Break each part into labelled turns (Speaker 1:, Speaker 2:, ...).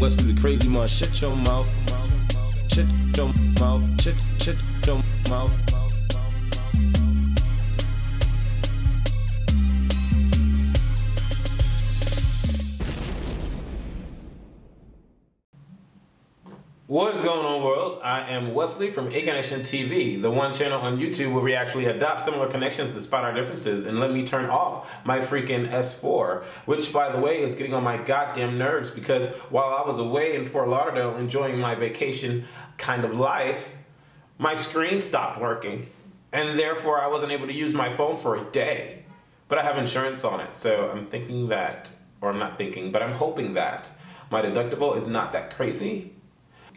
Speaker 1: Wesley the crazy man, shut your mouth. Shut your mouth. Shut your mouth.
Speaker 2: What is going on, world? I am Wesley from Aconnectiontv, the one channel on YouTube where we actually adopt similar connections despite our differences and let me turn off my freaking S.4, which, by the way, is getting on my goddamn nerves because while I was away in Fort Lauderdale enjoying my vacation kind of life, my screen stopped working and therefore I wasn't able to use my phone for a day. But I have insurance on it, so I'm thinking that, or I'm not thinking, but I'm hoping that my deductible is not that crazy.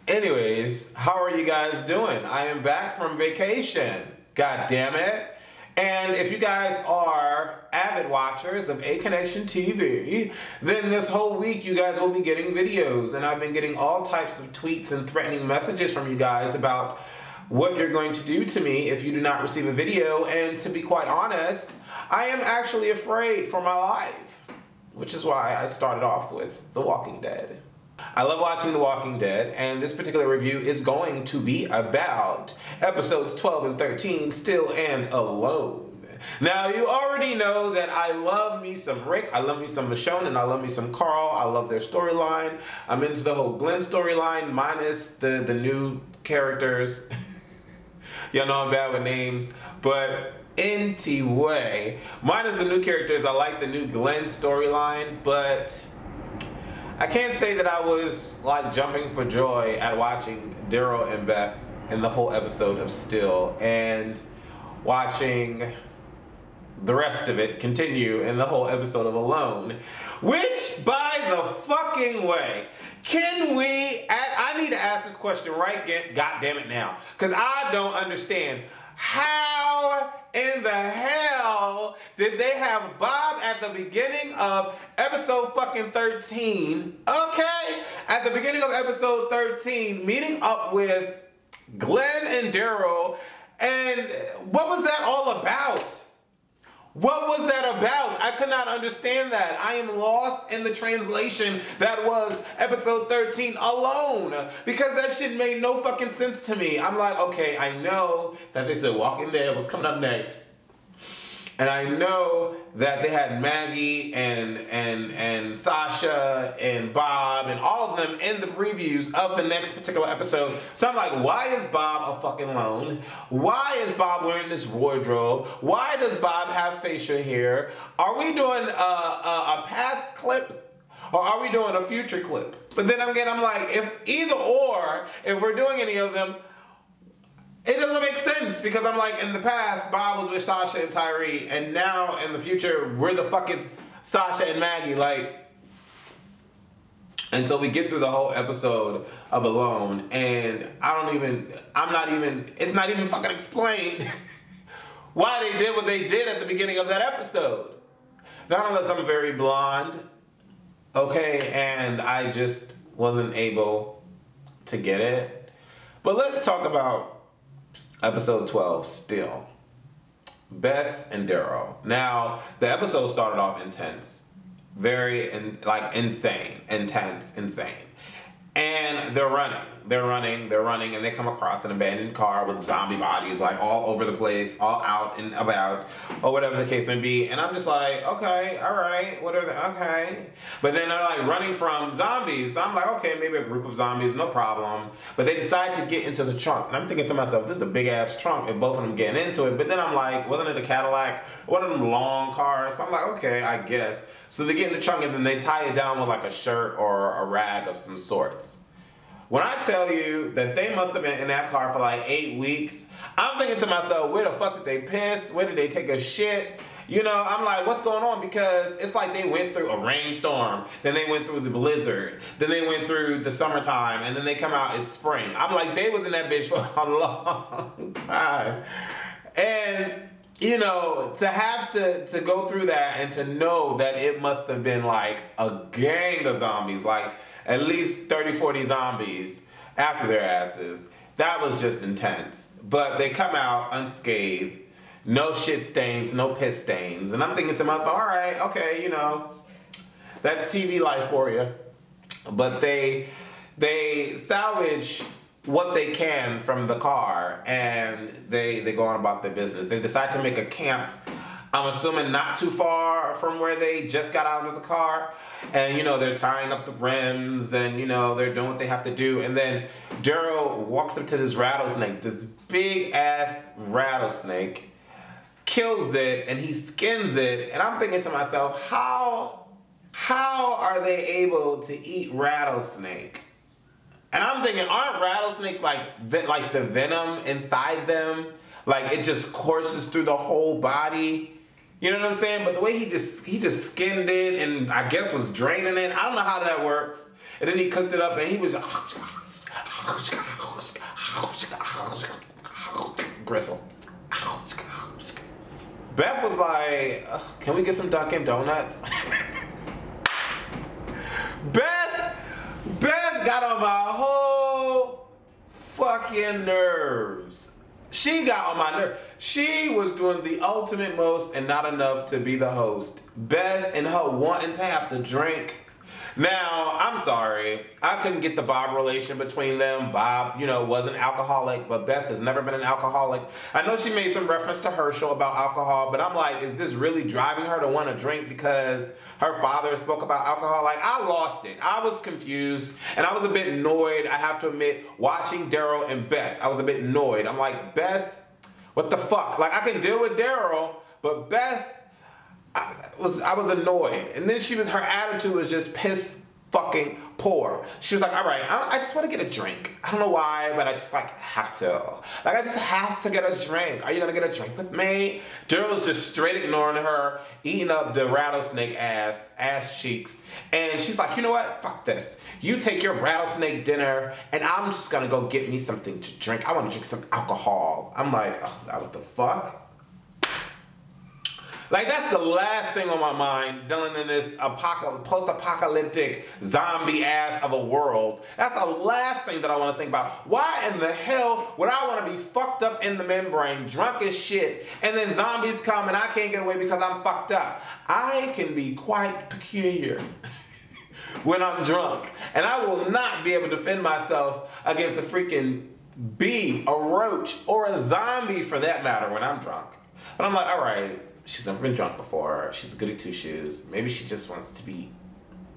Speaker 2: Anyways, how are you guys doing? I am back from vacation. God damn it. And if you guys are avid watchers of Aconnectiontv, then this whole week you guys will be getting videos. And I've been getting all types of tweets and threatening messages from you guys about what you're going to do to me if you do not receive a video. And to be quite honest, I am actually afraid for my life, which is why I started off with The Walking Dead. I love watching The Walking Dead, and this particular review is going to be about episodes 12 and 13, Still and Alone. Now, you already know that I love me some Rick, I love me some Michonne, and I love me some Carl. I love their storyline. I'm into the whole Glenn storyline, minus the new characters. Y'all know I'm bad with names, but anyway, minus the new characters, I like the new Glenn storyline, but I can't say that I was like jumping for joy at watching Daryl and Beth in the whole episode of Still and watching the rest of it continue in the whole episode of Alone, which, by the fucking way, can we, I need to ask this question right goddamn it now, because I don't understand. How in the hell did they have Bob at the beginning of episode fucking 13, okay? At the beginning of episode 13, meeting up with Glenn and Daryl, and what was that all about? What was that about? I could not understand that. I am lost in the translation that was episode 13 Alone, because that shit made no fucking sense to me. I'm like, okay, I know that they said Walking Dead was coming up next. And I know that they had Maggie and Sasha and Bob and all of them in the previews of the next particular episode. So I'm like, why is Bob a fucking lone? Why is Bob wearing this wardrobe? Why does Bob have facial hair? Are we doing a past clip or are we doing a future clip? But then again, I'm like, if either or, if we're doing any of them, it doesn't make sense, because I'm like, in the past, Bob was with Sasha and Tyree, and now in the future, where the fuck is Sasha and Maggie? Like, and so we get through the whole episode of Alone, and it's not even fucking explained why they did what they did at the beginning of that episode. Not unless I'm very blonde, okay, and I just wasn't able to get it. But let's talk about episode 12, Still. Beth and Daryl. Now, the episode started off intense. Very, insane. Intense, insane. And they're running, and they come across an abandoned car with zombie bodies, like, all over the place, all out and about, or whatever the case may be. And I'm just like, okay, all right, what are they, okay. But then they're, like, running from zombies. So I'm like, okay, maybe a group of zombies, no problem. But they decide to get into the trunk. And I'm thinking to myself, this is a big-ass trunk, and both of them getting into it. But then I'm like, wasn't it a Cadillac? One of them long cars? So I'm like, okay, I guess. So they get in the trunk, and then they tie it down with, like, a shirt or a rag of some sorts. When I tell you that they must have been in that car for like 8 weeks, I'm thinking to myself, where the fuck did they piss? Where did they take a shit? You know, I'm like, what's going on? Because it's like they went through a rainstorm, then they went through the blizzard, then they went through the summertime, and then they come out, it's spring. I'm like, they was in that bitch for a long time. And, you know, to have to go through that and to know that it must have been like a gang of zombies, like at least 30, 40 zombies after their asses. That was just intense. But they come out unscathed. No shit stains, no piss stains. And I'm thinking to myself, all right, okay, you know, that's TV life for you. but they salvage what they can from the car, and they go on about their business. They decide to make a camp, I'm assuming not too far from where they just got out of the car. And, you know, they're tying up the rims and, you know, they're doing what they have to do. And then Daryl walks up to this rattlesnake, this big ass rattlesnake, kills it, and he skins it. And I'm thinking to myself, how are they able to eat rattlesnake? And I'm thinking, aren't rattlesnakes like the venom inside them? Like it just courses through the whole body. You know what I'm saying? But the way he just skinned it and I guess was draining it. I don't know how that works. And then he cooked it up and he was gristle. Beth was like, can we get some Dunkin' Donuts? Beth got on my whole fucking nerves. She got on my nerves. She was doing the ultimate most and not enough to be the host. Beth and her wanting to have to drink. Now, I'm sorry. I couldn't get the Bob relation between them. Bob, you know, was an alcoholic, but Beth has never been an alcoholic. I know she made some reference to her show about alcohol, but I'm like, is this really driving her to want to drink because her father spoke about alcohol? Like, I lost it. I was confused, and I was a bit annoyed, I have to admit, watching Daryl and Beth. I was a bit annoyed. I'm like, Beth, what the fuck? Like, I can deal with Daryl, but Beth, I was annoyed. And then her attitude was just piss fucking poor. She was like, all right, I just want to get a drink. I don't know why, but I just like have to. Like, I just have to get a drink. Are you going to get a drink with me? Daryl's just straight ignoring her, eating up the rattlesnake ass cheeks. And she's like, you know what? Fuck this. You take your rattlesnake dinner, and I'm just going to go get me something to drink. I want to drink some alcohol. I'm like, oh, what the fuck? Like, that's the last thing on my mind, dealing in this post-apocalyptic zombie ass of a world. That's the last thing that I want to think about. Why in the hell would I want to be fucked up in the membrane, drunk as shit, and then zombies come and I can't get away because I'm fucked up? I can be quite peculiar when I'm drunk, and I will not be able to defend myself against a freaking bee, a roach, or a zombie for that matter when I'm drunk. But I'm like, all right. She's never been drunk before. She's a goody two-shoes. Maybe she just wants to be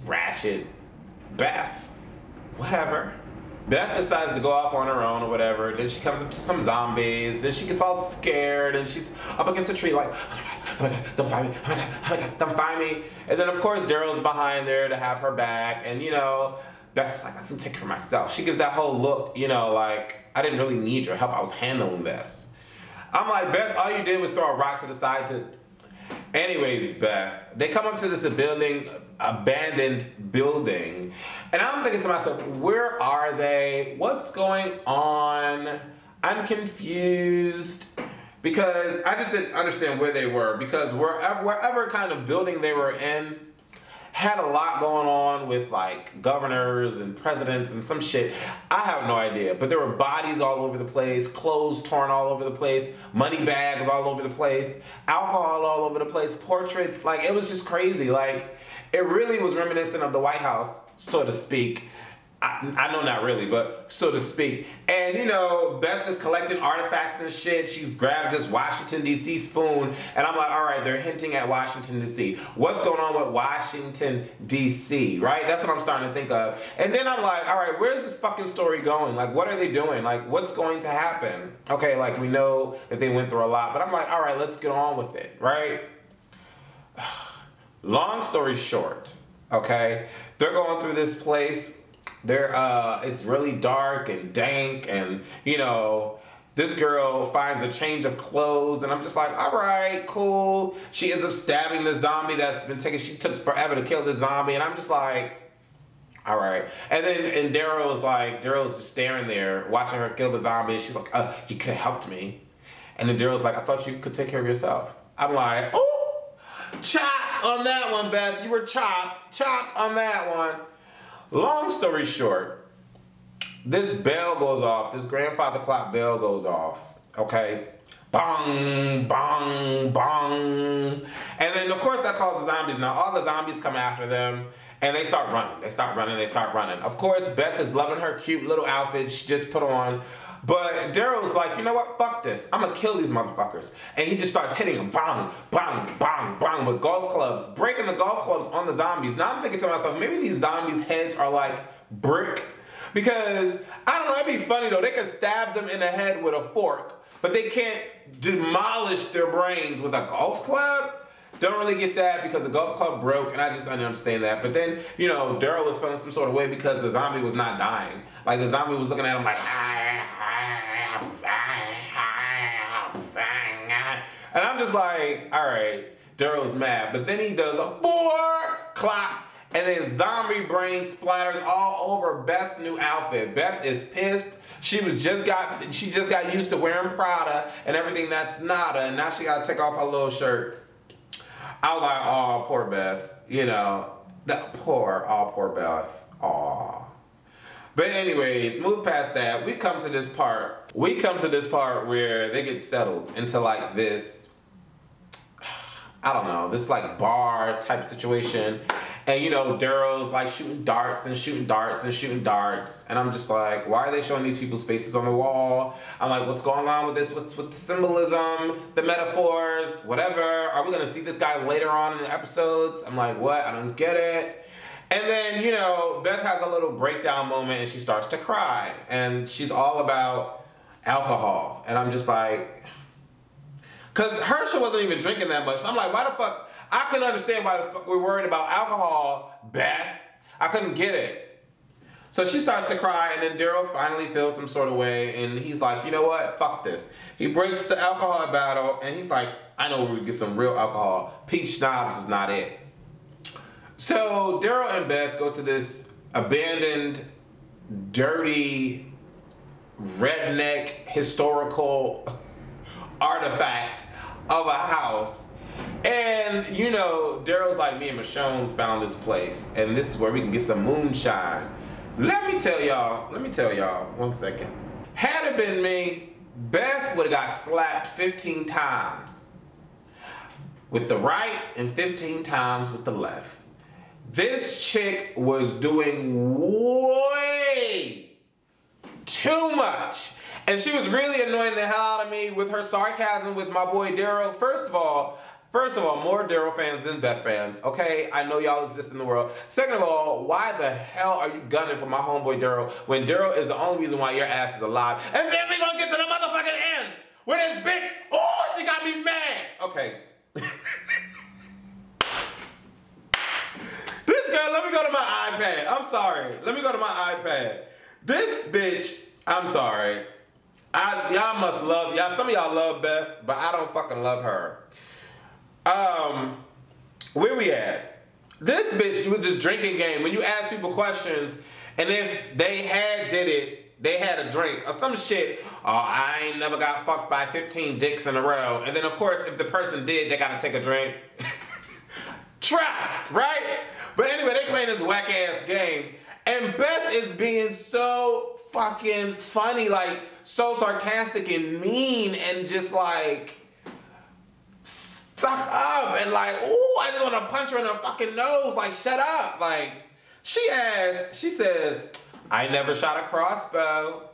Speaker 2: ratchet Beth. Whatever. Beth decides to go off on her own or whatever. Then she comes up to some zombies. Then she gets all scared and she's up against a tree like, oh my God, don't find me. Oh my God, don't find me. And then, of course, Daryl's behind there to have her back. And, you know, Beth's like, I can take care of myself. She gives that whole look, you know, like, I didn't really need your help. I was handling this. I'm like, Beth, all you did was throw a rock to the side to... Anyways, Beth, they come up to this abandoned building, and I'm thinking to myself, where are they? What's going on? I'm confused because I just didn't understand where they were, because wherever kind of building they were in had a lot going on with like governors and presidents and some shit. I have no idea, but there were bodies all over the place, clothes torn all over the place, money bags all over the place, alcohol all over the place, portraits. Like, it was just crazy. Like, it really was reminiscent of the White House, so to speak. I know not really, but so to speak. And, you know, Beth is collecting artifacts and shit. She's grabbed this Washington, D.C. spoon. And I'm like, all right, they're hinting at Washington, D.C. What's going on with Washington, D.C., right? That's what I'm starting to think of. And then I'm like, all right, where's this fucking story going? Like, what are they doing? Like, what's going to happen? Okay, like, we know that they went through a lot. But I'm like, all right, let's get on with it, right? Long story short, okay? They're going through this place. It's really dark and dank, and, you know, this girl finds a change of clothes, and I'm just like, all right, cool. She ends up stabbing the zombie that's been taken. She took forever to kill the zombie, and I'm just like, all right. And then Daryl's just staring there, watching her kill the zombie. She's like, you could have helped me. And then Daryl's like, I thought you could take care of yourself. I'm like, oh, chopped on that one, Beth. You were chopped on that one. Long story short, this bell goes off. This grandfather clock bell goes off, okay? bong, bong, bong. And then, of course, that calls the zombies. Now, all the zombies come after them, and they start running. They start running. Of course, Beth is loving her cute little outfit she just put on. But Daryl's like, you know what? Fuck this. I'm going to kill these motherfuckers. And he just starts hitting them. Bang, bang, bang, bang with golf clubs. Breaking the golf clubs on the zombies. Now I'm thinking to myself, maybe these zombies' heads are like brick. Because, I don't know, it'd be funny though. They can stab them in the head with a fork. But they can't demolish their brains with a golf club. Don't really get that because the golf club broke, and I just don't understand that. But then, you know, Daryl was feeling some sort of way because the zombie was not dying. Like, the zombie was looking at him like, and I'm just like, all right, Daryl's mad. But then he does a 4 clap, and then zombie brain splatters all over Beth's new outfit. Beth is pissed. She just got used to wearing Prada and everything that's nada, and now she got to take off her little shirt. I was like, oh, poor Beth. You know, poor Beth. Aw. But anyways, move past that. We come to this part where they get settled into like this, I don't know, this like bar type situation. And you know, Daryl's like shooting darts. And I'm just like, why are they showing these people's faces on the wall? I'm like, what's going on with this? What's with the symbolism, the metaphors, whatever? Are we gonna see this guy later on in the episodes? I'm like, what? I don't get it. And then, you know, Beth has a little breakdown moment and she starts to cry. And she's all about alcohol. And I'm just like, because Herschel wasn't even drinking that much. So I'm like, why the fuck? I couldn't understand why the fuck we're worried about alcohol, Beth. I couldn't get it. So she starts to cry, and then Daryl finally feels some sort of way, and he's like, you know what? Fuck this. He breaks the alcohol battle, and he's like, I know where we get some real alcohol. Peach schnapps is not it. So Daryl and Beth go to this abandoned, dirty, redneck, historical artifact of a house. And, you know, Daryl's like, me and Michonne found this place, and this is where we can get some moonshine. Let me tell y'all, 1 second. Had it been me, Beth would have got slapped 15 times with the right and 15 times with the left. This chick was doing way too much. And she was really annoying the hell out of me with her sarcasm with my boy Daryl. First of all, more Daryl fans than Beth fans, okay? I know y'all exist in the world. Second of all, why the hell are you gunning for my homeboy Daryl when Daryl is the only reason why your ass is alive? And then we gonna get to the motherfucking end where this bitch, oh, she got me mad. Okay. This girl, let me go to my iPad. I'm sorry. Let me go to my iPad. This bitch, I'm sorry. Y'all must love, some of y'all love Beth, but I don't fucking love her. Where we at? This bitch was just drinking game. When you ask people questions, and if they did it, they had a drink or some shit. Oh, I ain't never got fucked by 15 dicks in a row. And then of course, if the person did, they gotta take a drink. Trust, right? But anyway, they playing this whack ass game. And Beth is being so fucking funny, like so sarcastic and mean and just like stuck up and like, ooh, I just want to punch her in the fucking nose. Like, shut up. Like, she says, I never shot a crossbow.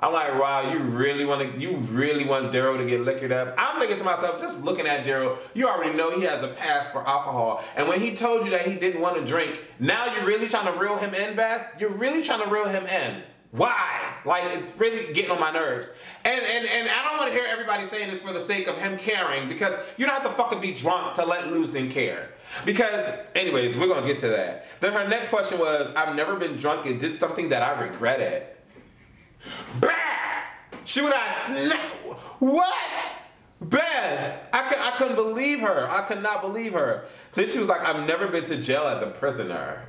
Speaker 2: I'm like, wow, you really want Daryl to get liquored up? I'm thinking to myself, just looking at Daryl, you already know he has a pass for alcohol. And when he told you that he didn't want to drink, now you're really trying to reel him in, Beth? You're really trying to reel him in. Why? Like, it's really getting on my nerves. And I don't want to hear everybody saying this for the sake of him caring, because you don't have to fucking be drunk to let loose and care. Because, anyways, we're going to get to that. Then her next question was, I've never been drunk and did something that I regretted. Bah! She would have snapped. What? Beth! I couldn't believe her. I could not believe her. Then she was like, I've never been to jail as a prisoner.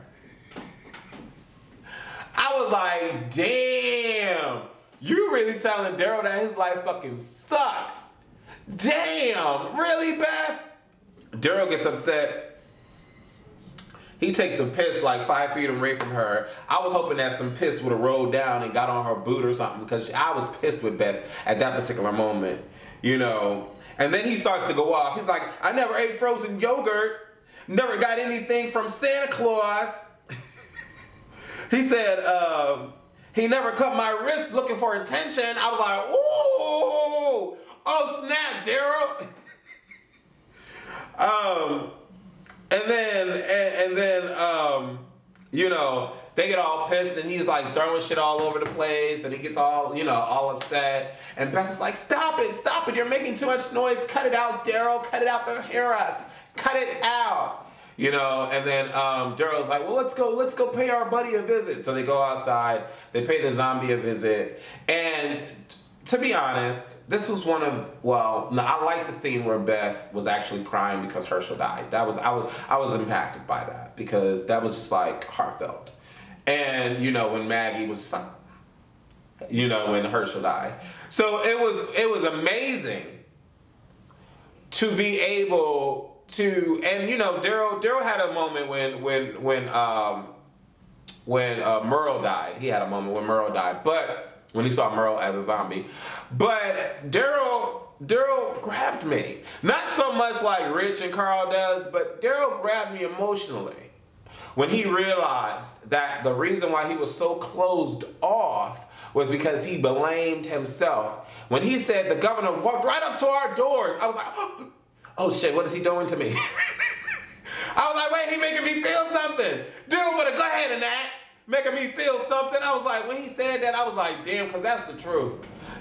Speaker 2: I was like, damn. You really telling Daryl that his life fucking sucks. Damn. Really, Beth? Daryl gets upset. He takes some piss like 5 feet away from her. I was hoping that some piss would have rolled down and got on her boot or something, because I was pissed with Beth at that particular moment, you know. And then he starts to go off. He's like, I never ate frozen yogurt. Never got anything from Santa Claus. He said, he never cut my wrist looking for attention. I was like, ooh, oh snap, Daryl. And then, you know, they get all pissed and he's like throwing shit all over the place and he gets all, you know, all upset. And Beth is like, stop it, you're making too much noise. Cut it out, Daryl, cut it out, they'll hear us. Cut it out. You know, and then Daryl's like, well, let's go pay our buddy a visit. So they go outside, they pay the zombie a visit. And to be honest, this was one of, well, no, I like the scene where Beth was actually crying because Herschel died. That was, I was impacted by that because that was just like heartfelt. And, you know, when Maggie was, you know, when Herschel died. So it was amazing to be able to, and you know, Daryl had a moment when Merle died. He had a moment when Merle died, but when he saw Merle as a zombie. But Daryl grabbed me. Not so much like Rich and Carl does, but Daryl grabbed me emotionally when he realized that the reason why he was so closed off was because he blamed himself. When he said the governor walked right up to our doors, I was like, oh shit, what is he doing to me? I was like, wait, he making me feel something. Dude, better go ahead and act. Making me feel something. I was like, when he said that, I was like, damn, because that's the truth.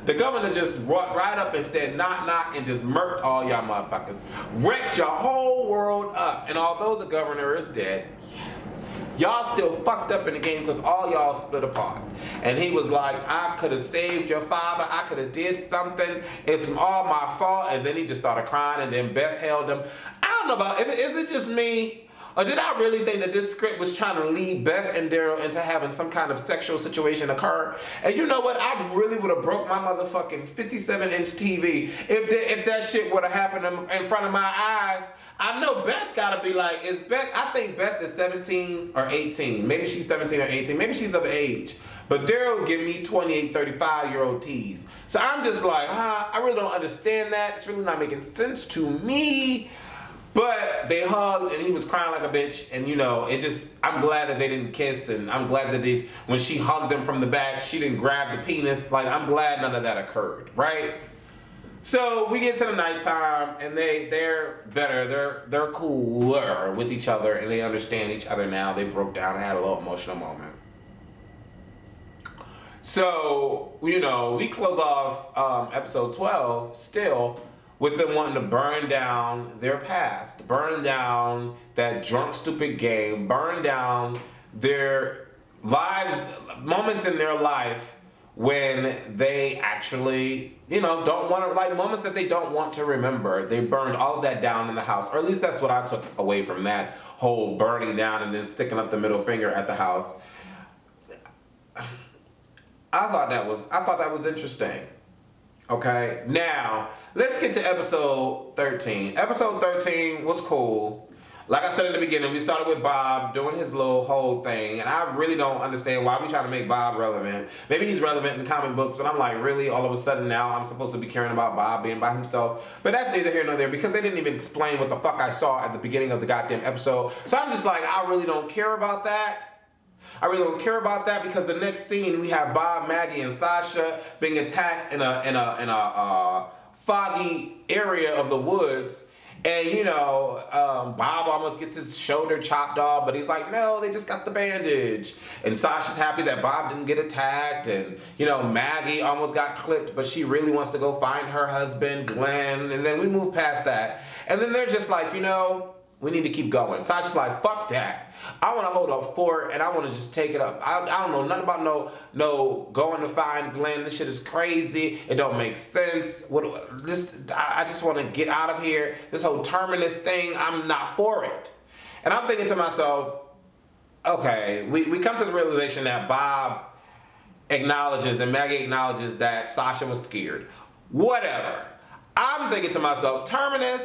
Speaker 2: The governor just walked right up and said, knock, knock, and just murked all y'all motherfuckers. Wrecked your whole world up. And although the governor is dead, yes, y'all still fucked up in the game because all y'all split apart. And he was like, I could have saved your father. I could have did something. It's all my fault. And then he just started crying, and then Beth held him. I don't know about, is it just me? Or did I really think that this script was trying to lead Beth and Daryl into having some kind of sexual situation occur? And you know what? I really would have broke my motherfucking 57-inch TV if that shit would have happened in front of my eyes. I know Beth gotta be like, is Beth, I think Beth is 17 or 18. Maybe she's 17 or 18. Maybe she's of age. But Daryl give me 28, 35-year-old tees. So I'm just like, I really don't understand that. It's really not making sense to me. But they hugged and he was crying like a bitch, and you know, I'm glad that they didn't kiss, and I'm glad that when she hugged him from the back, she didn't grab the penis. Like, I'm glad none of that occurred, right? So we get to the nighttime and they're better, they're cooler with each other and they understand each other now. They broke down and had a little emotional moment. So, you know, we close off episode 12 still with them wanting to burn down their past, burn down that drunk, stupid game, burn down their lives, moments in their life when they actually, you know, don't want to, like moments that they don't want to remember. They burned all of that down in the house, or at least that's what I took away from that whole burning down and then sticking up the middle finger at the house. I thought that was interesting. Okay, now let's get to episode 13. Episode 13 was cool. Like I said in the beginning, we started with Bob doing his little whole thing, and I really don't understand why we trying to make Bob relevant. Maybe he's relevant in comic books, but I'm like, really, all of a sudden now I'm supposed to be caring about Bob being by himself? But that's neither here nor there, because they didn't even explain what the fuck I saw at the beginning of the goddamn episode. So I'm just like, I really don't care about that. I really don't care about that, because the next scene we have Bob, Maggie, and Sasha being attacked in a foggy area of the woods. And, you know, Bob almost gets his shoulder chopped off, but he's like, no, they just got the bandage. And Sasha's happy that Bob didn't get attacked. And, you know, Maggie almost got clipped, but she really wants to go find her husband, Glenn. And then we move past that. And then they're just like, you know, we need to keep going. Sasha's like, fuck that. I want to hold a fort and I want to just take it up. I don't know nothing about no going to find Glenn. This shit is crazy. It don't make sense. I just want to get out of here. This whole terminus thing, I'm not for it. And I'm thinking to myself, okay, we come to the realization that Bob acknowledges and Maggie acknowledges that Sasha was scared. Whatever. I'm thinking to myself, terminus,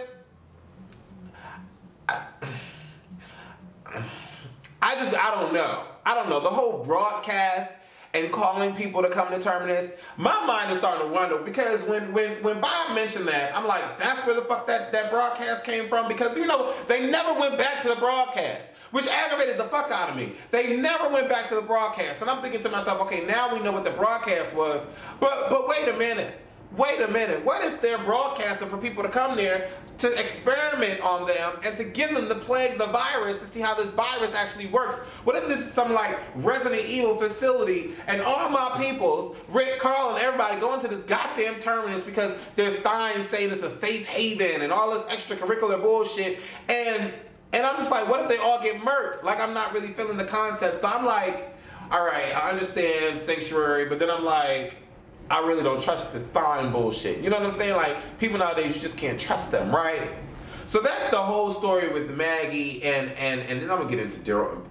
Speaker 2: I don't know. I don't know. The whole broadcast and calling people to come to Terminus, my mind is starting to wonder, because when Bob mentioned that, I'm like, that's where the fuck that broadcast came from, because, you know, they never went back to the broadcast, which aggravated the fuck out of me. They never went back to the broadcast, and I'm thinking to myself, okay, now we know what the broadcast was, but wait a minute. Wait a minute, what if they're broadcasting for people to come there to experiment on them and to give them the plague, the virus, to see how this virus actually works? What if this is some like Resident Evil facility and all my peoples, Rick, Carl, and everybody go into this goddamn Terminus because there's signs saying it's a safe haven and all this extracurricular bullshit, and I'm just like, what if they all get murked? Like, I'm not really feeling the concept, so I'm like, all right, I understand sanctuary, but then I'm like, I really don't trust this sign bullshit. You know what I'm saying? Like, people nowadays, you just can't trust them, right? So that's the whole story with Maggie, and then I'm gonna get into Daryl.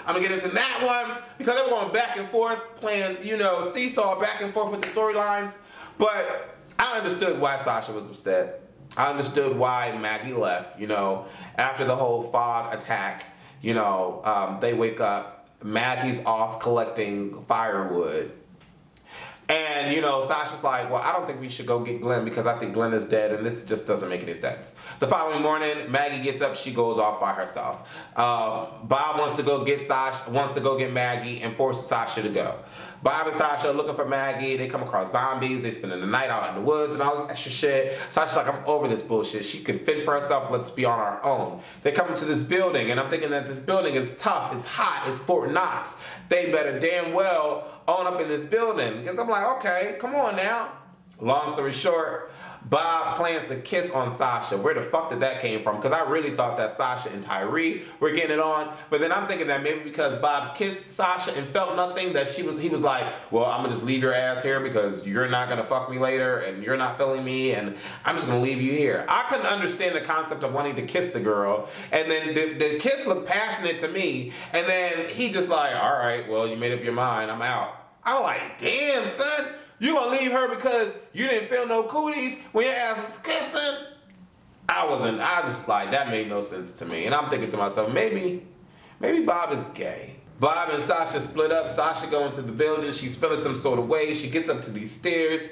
Speaker 2: I'm gonna get into that one, because they were going back and forth, playing, you know, seesaw back and forth with the storylines. But I understood why Sasha was upset. I understood why Maggie left, you know, after the whole fog attack. You know, they wake up, Maggie's off collecting firewood. And, you know, Sasha's like, well, I don't think we should go get Glenn because I think Glenn is dead and this just doesn't make any sense. The following morning, Maggie gets up, she goes off by herself. Bob wants to go get Maggie and forces Sasha to go. Bob and Sasha are looking for Maggie. They come across zombies. They spend the night out in the woods and all this extra shit. Sasha's like, I'm over this bullshit. She can fend for herself. Let's be on our own. They come into this building, and I'm thinking that this building is tough. It's hot. It's Fort Knox. They better damn well own up in this building. Because I'm like, okay, come on now. Long story short, Bob plants a kiss on Sasha. Where the fuck did that came from? Because I really thought that Sasha and Tyree were getting it on. But then I'm thinking that maybe because Bob kissed Sasha and felt nothing, that he was like, well, I'm gonna just leave your ass here because you're not gonna fuck me later and you're not feeling me and I'm just gonna leave you here. I couldn't understand the concept of wanting to kiss the girl. And then the kiss looked passionate to me. And then he just like, all right, well, you made up your mind, I'm out. I'm like, damn, son. You gonna leave her because you didn't feel no cooties when your ass was kissing? I was just like, that made no sense to me. And I'm thinking to myself, maybe Bob is gay. Bob and Sasha split up. Sasha go into the building. She's feeling some sort of way. She gets up to these stairs.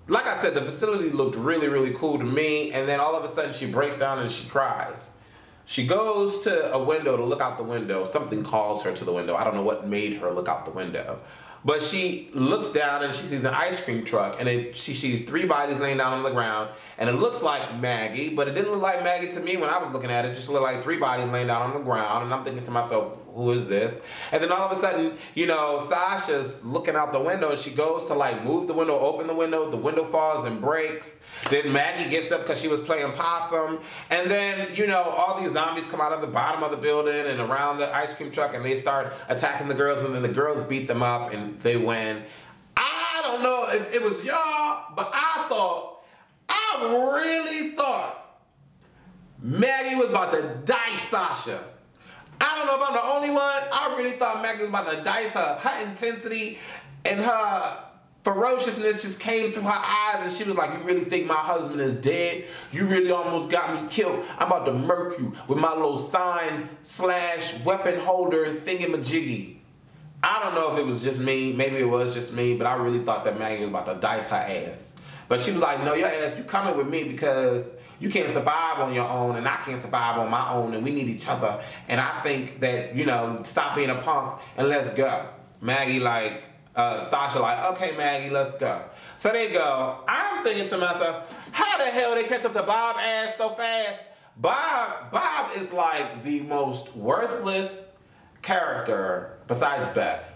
Speaker 2: Like I said, the facility looked really, really cool to me. And then all of a sudden she breaks down and she cries. She goes to a window to look out the window. Something calls her to the window. I don't know what made her look out the window. But she looks down and she sees an ice cream truck, and she sees 3 bodies laying down on the ground, and it looks like Maggie, but it didn't look like Maggie to me when I was looking at it. It just looked like 3 bodies laying down on the ground, and I'm thinking to myself, who is this? And then all of a sudden, you know, Sasha's looking out the window, and she goes to like move the window, open the window falls and breaks. Then Maggie gets up because she was playing possum. And then, you know, all these zombies come out of the bottom of the building and around the ice cream truck, and they start attacking the girls, and then the girls beat them up and they win. I don't know if it was y'all, but I really thought Maggie was about to dice Sasha. I don't know if I'm the only one. I really thought Maggie was about to dice her. Her intensity and her ferociousness just came through her eyes, and she was like, you really think my husband is dead? You really almost got me killed. I'm about to murk you with my little sign/weapon holder thingamajiggy. I don't know if it was just me. Maybe it was just me, but I really thought that Maggie was about to dice her ass. But she was like, no, your ass, you coming with me because you can't survive on your own, and I can't survive on my own, and we need each other. And I think that, you know, stop being a punk and let's go. Maggie like, Sasha like, okay, Maggie, let's go. So they go. I'm thinking to myself, how the hell they catch up to Bob ass so fast? Bob is like the most worthless character besides Beth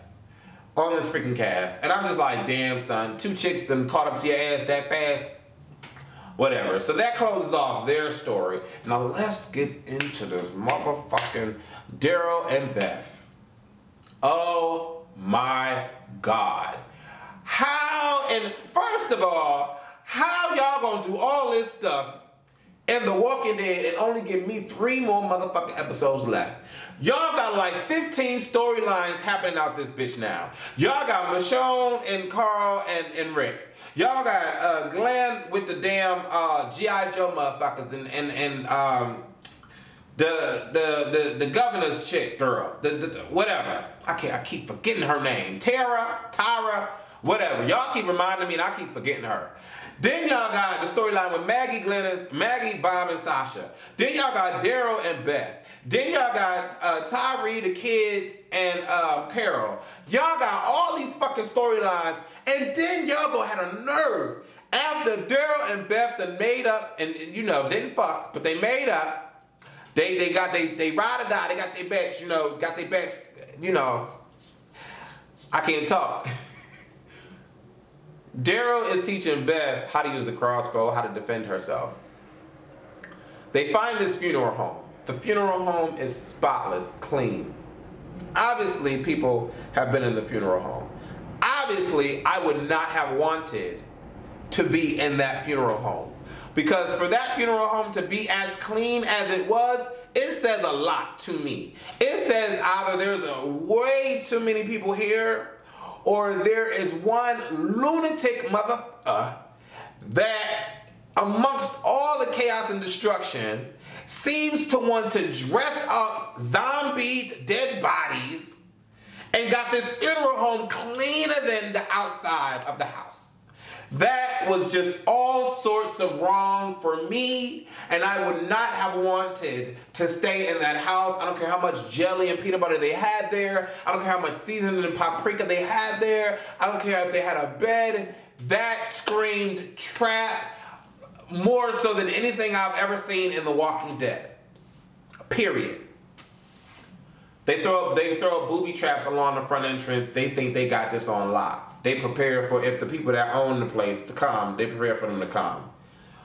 Speaker 2: on this freaking cast. And I'm just like, damn, son, 2 chicks done caught up to your ass that fast. Whatever. So that closes off their story. Now let's get into this motherfucking Daryl and Beth. Oh my God. How, and first of all, how y'all gonna do all this stuff in The Walking Dead and only give me 3 more motherfucking episodes left? Y'all got like 15 storylines happening out this bitch now. Y'all got Michonne and Carl and Rick. Y'all got Glenn with the damn G.I. Joe motherfuckers and the governor's chick girl, the whatever. I keep forgetting her name. Tyra, whatever. Y'all keep reminding me, and I keep forgetting her. Then y'all got the storyline with Maggie, Bob, and Sasha. Then y'all got Daryl and Beth. Then y'all got Tyree, the kids, and Carol. Y'all got all these fucking storylines, and then y'all gonna have a nerve after Daryl and Beth done made up, and you know didn't fuck, but they made up. They ride or die. They got their backs, got their backs, I can't talk. Daryl is teaching Beth how to use the crossbow, how to defend herself. They find this funeral home. The funeral home is spotless, clean. Obviously, people have been in the funeral home. Obviously, I would not have wanted to be in that funeral home. Because for that funeral home to be as clean as it was, it says a lot to me. It says either there's way too many people here, or there is one lunatic motherfucker that, amongst all the chaos and destruction, seems to want to dress up zombie dead bodies and got this funeral home cleaner than the outside of the house. That was just all sorts of wrong for me, and I would not have wanted to stay in that house. I don't care how much jelly and peanut butter they had there. I don't care how much seasoning and paprika they had there. I don't care if they had a bed. That screamed trap more so than anything I've ever seen in The Walking Dead. Period. They throw up booby traps along the front entrance. They think they got this on lock. They prepare for, if the people that own the place to come, they prepare for them to come.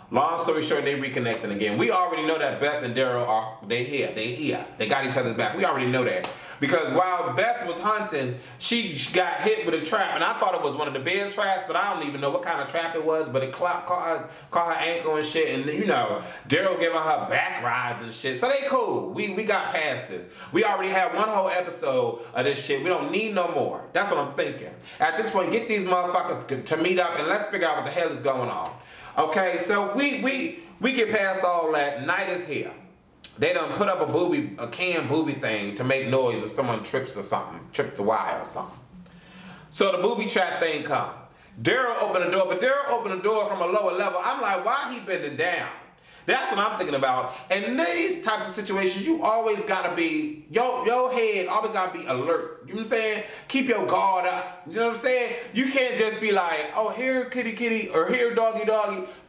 Speaker 2: Long story short, they reconnecting again. We already know that Beth and Daryl they here. They got each other's back. We already know that. Because while Beth was hunting, she got hit with a trap. And I thought it was one of the bed traps, but I don't even know what kind of trap it was. But it caught her ankle and shit. And Daryl giving her back rides and shit. So they cool. We got past this. We already had one whole episode of this shit. We don't need no more. That's what I'm thinking. At this point, get these motherfuckers to meet up and let's figure out what the hell is going on. Okay, so we get past all that. Night is here. They done put up a canned booby thing to make noise if someone trips the wire or something. So the booby trap thing come. Daryl opened the door, but Daryl opened the door from a lower level. I'm like, why he bending down? That's what I'm thinking about. And in these types of situations, you always gotta be, your head always gotta be alert. You know what I'm saying? Keep your guard up. You know what I'm saying? You can't just be like, oh, here kitty, or here doggy.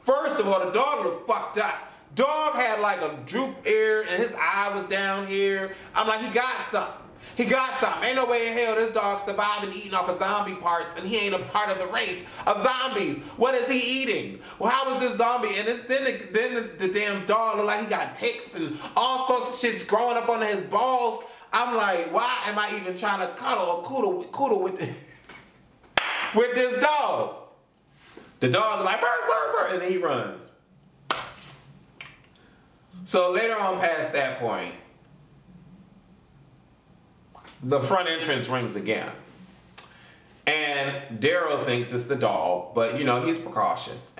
Speaker 2: First of all, the dog looked fucked up. Dog had like a droop ear and his eye was down here. I'm like, he got something. Ain't no way in hell this dog surviving eating off of zombie parts and he ain't a part of the race of zombies. What is he eating? Well, how is this zombie? And then the damn dog look like he got ticks and all sorts of shit's growing up under his balls. I'm like, why am I even trying to cuddle or cuddle with this dog? The dog is like, burr, burr, burr, and then he runs. So later on past that point, the front entrance rings again. And Daryl thinks it's the dog, but he's precautious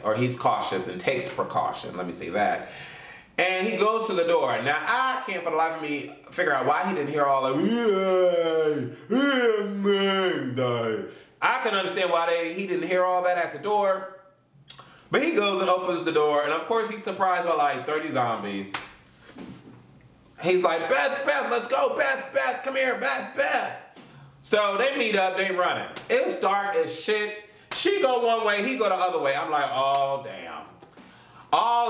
Speaker 2: or he's cautious and takes precaution, let me say that. And he goes to the door. Now I can't for the life of me figure out why he didn't hear all of I can understand why he didn't hear all that at the door. But he goes and opens the door, and of course he's surprised by like 30 zombies. He's like, Beth, let's go, Beth, come here, Beth. So they meet up, they running. It's dark as shit. She go one way, he go the other way. I'm like, oh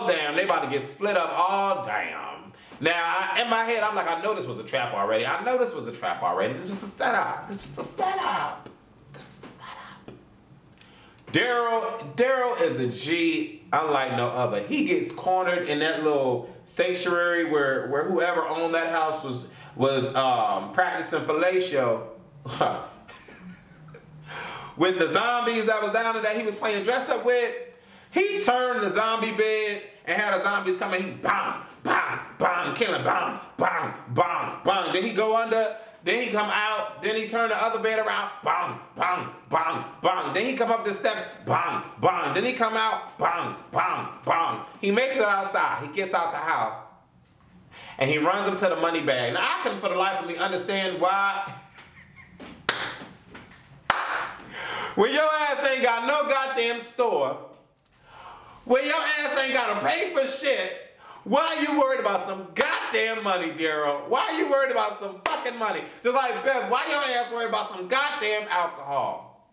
Speaker 2: damn, they about to get split up, oh damn. Now, in my head, I'm like, I know this was a trap already. This was a setup. Daryl is a G unlike no other. He gets cornered in that little sanctuary where whoever owned that house was practicing fellatio with the zombies that was down there that he was playing dress up with. He turned the zombie bed and had the zombies come and he bang, bang, bang, killing, bang, bang, bang, bang. Then he go under Then he come out. Then he turn the other bed around. Bang, bang, bang, bang. Then he come up the steps. Bang, bang. Then he come out. Bang, bang, bang. He makes it outside. He gets out the house. And he runs up to the money bag. Now, I couldn't for the life of me understand why. When your ass ain't got no goddamn store, when your ass ain't got to pay for shit, why are you worried about some goddamn money, Daryl? Why are you worried about some fucking money? Just like Beth, why your ass worried about some goddamn alcohol?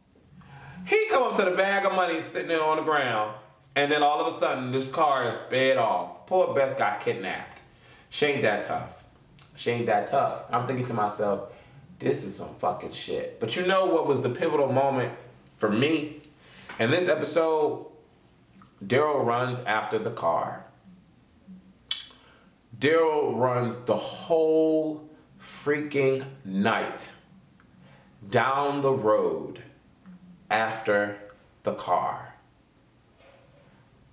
Speaker 2: He come up to the bag of money sitting there on the ground, and then all of a sudden, this car is sped off. Poor Beth got kidnapped. She ain't that tough. She ain't that tough. I'm thinking to myself, this is some fucking shit. But you know what was the pivotal moment for me? In this episode, Daryl runs after the car. Daryl runs the whole freaking night down the road after the car.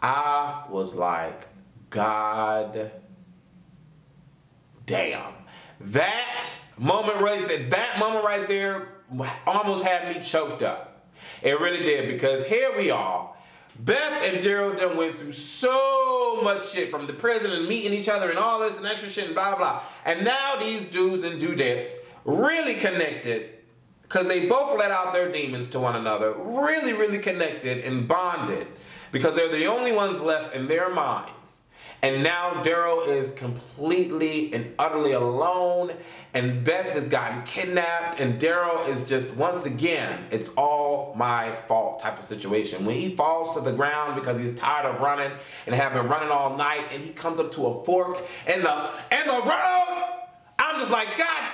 Speaker 2: I was like, God damn. That moment right there almost had me choked up. It really did, because here we are. Beth and Daryl done went through so much shit from the prison and meeting each other and all this and extra shit and blah, blah. And now these dudes and dudettes really connected, because they both let out their demons to one another. Really, really connected and bonded, because they're the only ones left in their minds. And now Daryl is completely and utterly alone, and Beth has gotten kidnapped, and Daryl is just, once again, it's all my fault type of situation. When he falls to the ground because he's tired of running and have been running all night, and he comes up to a fork in the road, I'm just like, God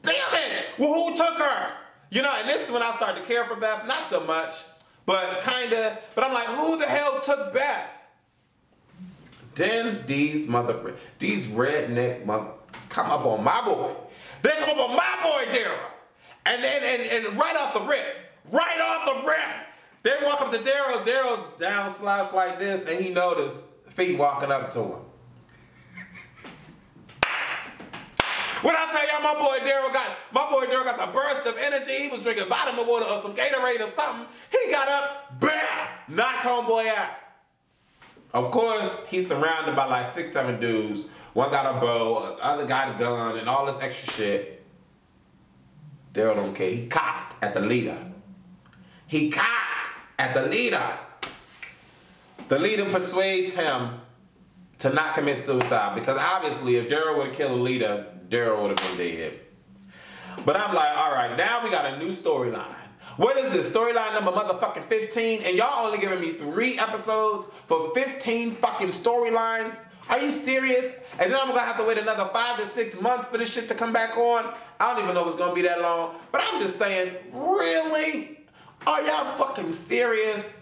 Speaker 2: damn it! Well, who took her? You know, and this is when I started to care for Beth, not so much, but kinda, but I'm like, who the hell took Beth? Then these redneck motherfuckers come up on my boy. They come up on my boy Daryl. And right off the rip, they walk up to Daryl. Daryl's down slouched like this, and he noticed feet walking up to him. When I tell y'all my boy Daryl got the burst of energy, he was drinking vitamin water or some Gatorade or something. He got up, bam, knocked homeboy out. Of course, he's surrounded by like 6, 7 dudes. One got a bow, the other got a gun, and all this extra shit. Daryl don't care. He cocked at the leader. The leader persuades him to not commit suicide, because obviously if Daryl would have killed the leader, Daryl would have been dead. But I'm like, all right, now we got a new storyline. What is this? Storyline number motherfucking 15, and y'all only giving me 3 episodes for 15 fucking storylines? Are you serious? And then I'm gonna have to wait another 5 to 6 months for this shit to come back on? I don't even know if it's gonna be that long, but I'm just saying, really? Are y'all fucking serious?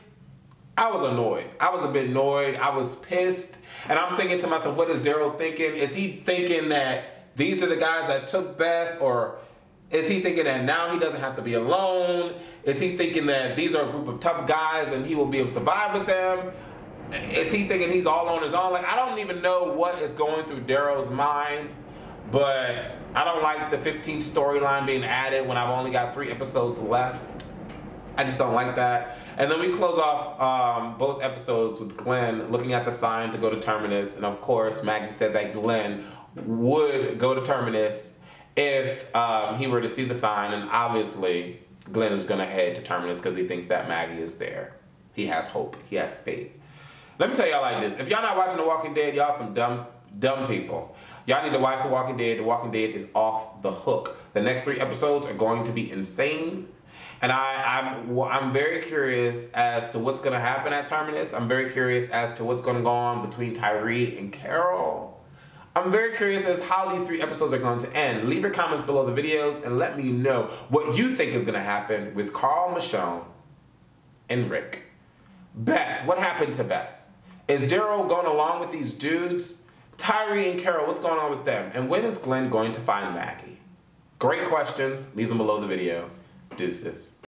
Speaker 2: I was annoyed. I was a bit annoyed. I was pissed. And I'm thinking to myself, what is Daryl thinking? Is he thinking that these are the guys that took Beth, or is he thinking that now he doesn't have to be alone? Is he thinking that these are a group of tough guys and he will be able to survive with them? Is he thinking he's all on his own? Like, I don't even know what is going through Daryl's mind, but I don't like the 15th storyline being added when I've only got 3 episodes left. I just don't like that. And then we close off both episodes with Glenn looking at the sign to go to Terminus. And of course, Maggie said that Glenn would go to Terminus if he were to see the sign, and obviously Glenn is going to head to Terminus because he thinks that Maggie is there. He has hope. He has faith. Let me tell y'all like this. If y'all not watching The Walking Dead, y'all some dumb people. Y'all need to watch The Walking Dead. The Walking Dead is off the hook. The next 3 episodes are going to be insane. And I'm very curious as to what's going to happen at Terminus. I'm very curious as to what's going to go on between Tyree and Carol. I'm very curious as how these 3 episodes are going to end. Leave your comments below the videos and let me know what you think is going to happen with Carl, Michonne, and Rick. Beth, what happened to Beth? Is Daryl going along with these dudes? Tyree and Carol, what's going on with them? And when is Glenn going to find Maggie? Great questions. Leave them below the video. Deuces.